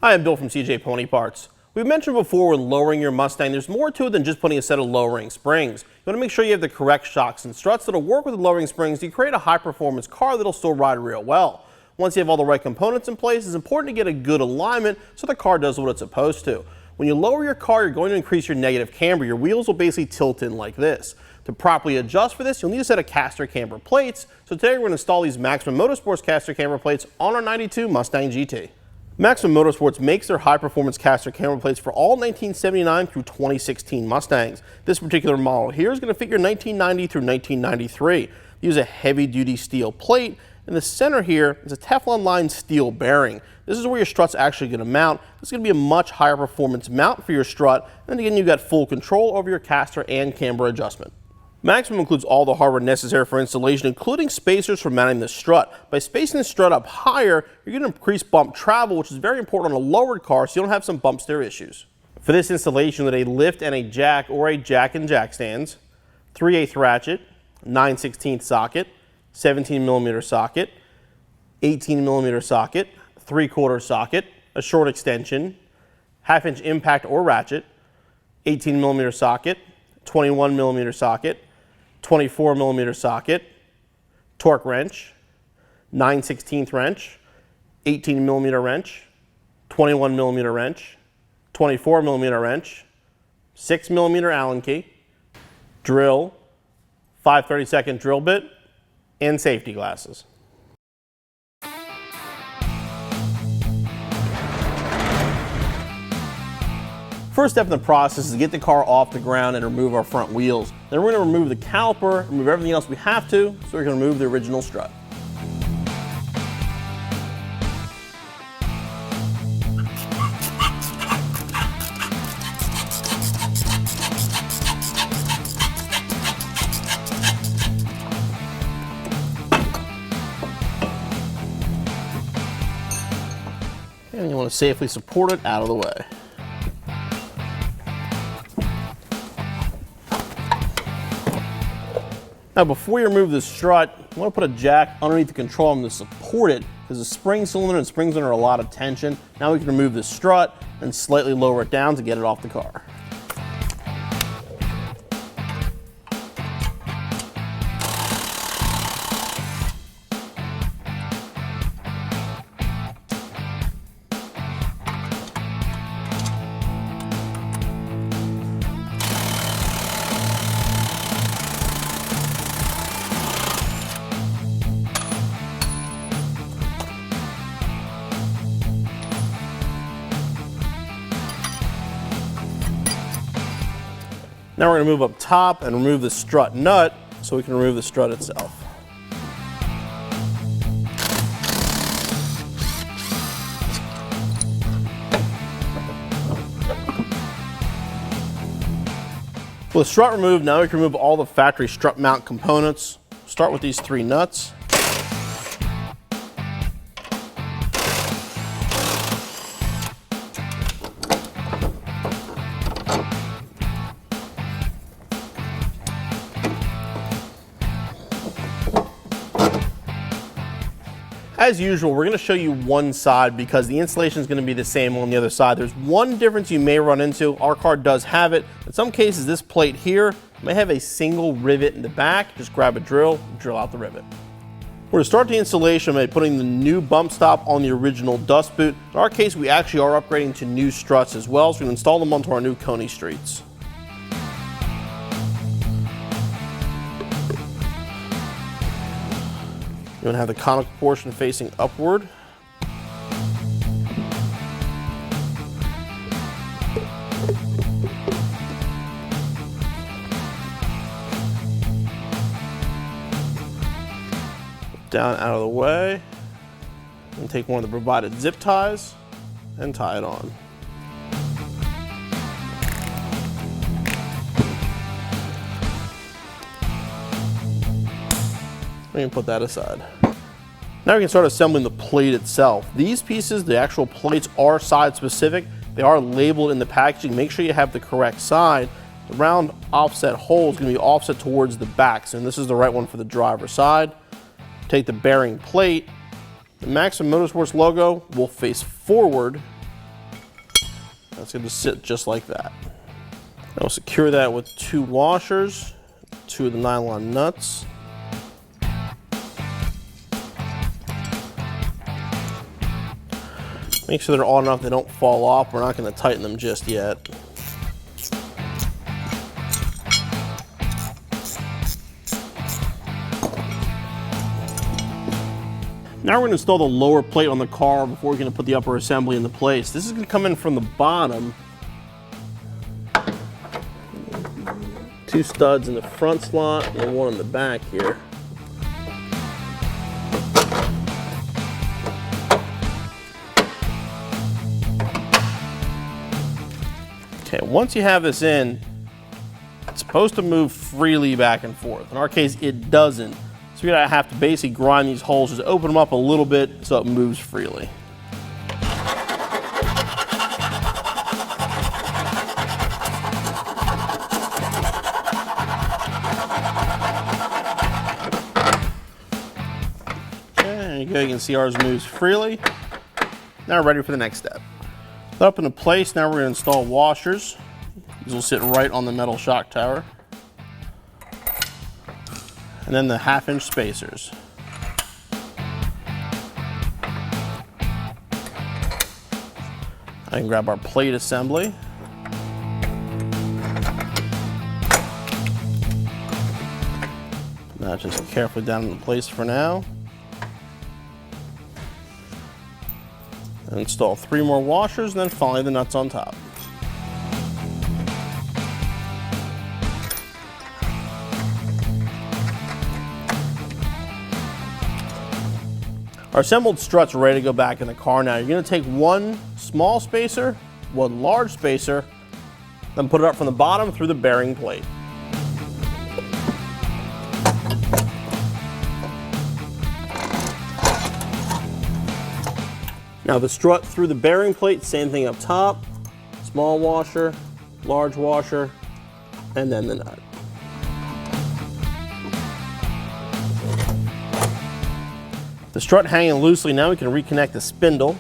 Hi, I'm Bill from CJ Pony Parts. We've mentioned before when lowering your Mustang, there's more to it than just putting a set of lowering springs. You want to make sure you have the correct shocks and struts that'll work with the lowering springs to create a high-performance car that'll still ride real well. Once you have all the right components in place, it's important to get a good alignment so the car does what it's supposed to. When you lower your car, you're going to increase your negative camber. Your wheels will basically tilt in like this. To properly adjust for this, you'll need a set of caster camber plates. So today we're going to install these Maximum Motorsports caster camber plates on our 92 Mustang GT. Maximum Motorsports makes their high-performance caster camber plates for all 1979 through 2016 Mustangs. This particular model here is going to fit your 1990 through 1993. Use a heavy-duty steel plate. In the center here is a Teflon-lined steel bearing. This is where your strut's actually going to mount. This is going to be a much higher performance mount for your strut. And again, you've got full control over your caster and camber adjustment. Maximum includes all the hardware necessary for installation, including spacers for mounting the strut. By spacing the strut up higher, you're going to increase bump travel, which is very important on a lowered car so you don't have some bump steer issues. For this installation, with a lift and a jack or a jack and jack stands, 3/8 ratchet, 9/16 socket, 17mm socket, 18mm socket, 3/4 socket, a short extension, 1/2" impact or ratchet, 18mm socket, 21mm socket, 24mm socket, torque wrench, 9/16 wrench, 18mm wrench, 21mm wrench, 24mm wrench, 6mm Allen key, drill, 5/32 drill bit, and safety glasses. First step in the process is to get the car off the ground and remove our front wheels. Then we're going to remove the caliper, remove everything else we have to, so we're going to remove the original strut. And you want to safely support it out of the way. Now before you remove the strut, you want to put a jack underneath the control arm to support it because the spring cylinder and springs under a lot of tension. Now we can remove the strut and slightly lower it down to get it off the car. Now we're going to move up top and remove the strut nut so we can remove the strut itself. With the strut removed, now we can remove all the factory strut mount components. Start with these 3 nuts. As usual, we're going to show you one side because the installation is going to be the same on the other side. There's one difference you may run into. Our car does have it. In some cases, this plate here may have a single rivet in the back. Just grab a drill, drill out the rivet. We're going to start the installation by putting the new bump stop on the original dust boot. In our case, we actually are upgrading to new struts as well, so we can install them onto our new Coney streets. You want to have the conical portion facing upward. Down out of the way. And take one of the provided zip ties and tie it on. We can put that aside. Now we can start assembling the plate itself. These pieces, the actual plates, are side specific. They are labeled in the packaging. Make sure you have the correct side. The round offset hole is going to be offset towards the back, and this is the right one for the driver's side. Take the bearing plate. The Maximum Motorsports logo will face forward That's going to sit just like that. Now we'll secure that with 2 washers, 2 of the nylon nuts. Make sure they're all enough they don't fall off. We're not going to tighten them just yet. Now we're going to install the lower plate on the car before we're going to put the upper assembly into place. This is going to come in from the bottom. 2 studs in the front slot and 1 in the back here. Okay, once you have this in, it's supposed to move freely back and forth. In our case, it doesn't. So you're gonna have to basically grind these holes, just open them up a little bit so it moves freely. Okay, there you go, you can see ours moves freely. Now we're ready for the next step. Up into place, now we're gonna install washers. These will sit right on the metal shock tower. And then the 1/2-inch spacers. I can grab our plate assembly. Now just carefully down into place for now. And install 3 more washers and then finally the nuts on top. Our assembled struts are ready to go back in the car now. You're going to take 1 small spacer, 1 large spacer, then put it up from the bottom through the bearing plate. Now the strut through the bearing plate, same thing up top. Small washer, large washer, and then the nut. The strut hanging loosely, now we can reconnect the spindle.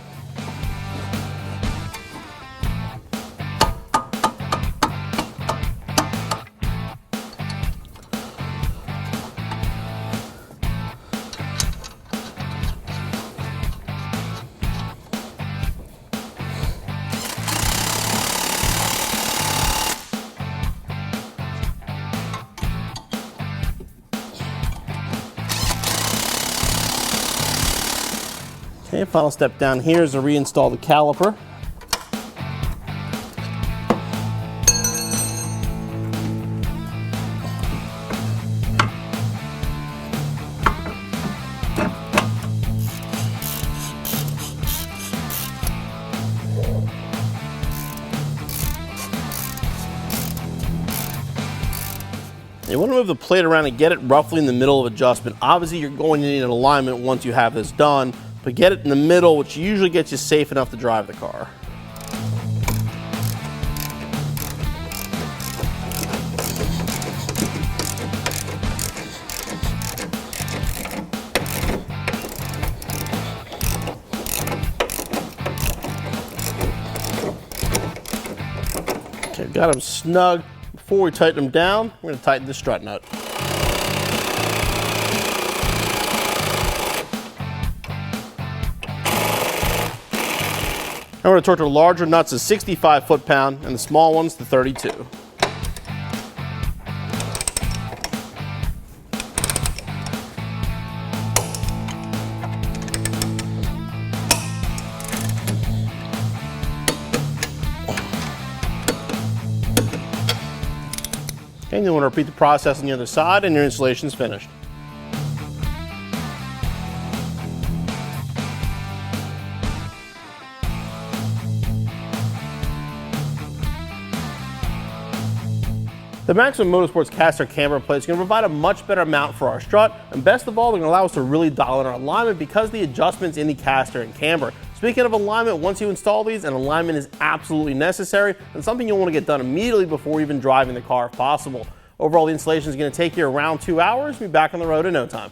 Okay, final step down here is to reinstall the caliper. You want to move the plate around and get it roughly in the middle of adjustment. Obviously, you're going to need an alignment once you have this done, but get it in the middle, which usually gets you safe enough to drive the car. Okay, got them snug. Before we tighten them down, we're going to tighten the strut nut. Now we're going to torque the larger nuts to 65 foot-pound and the small ones to 32. And you want to repeat the process on the other side and your installation is finished. The Maximum Motorsports Caster Camber Plates is going to provide a much better mount for our strut, and best of all, they're going to allow us to really dial in our alignment because of the adjustments in the caster and camber. Speaking of alignment, once you install these, an alignment is absolutely necessary and something you'll want to get done immediately before even driving the car if possible. Overall, the installation is going to take you around 2 hours. Be back on the road in no time.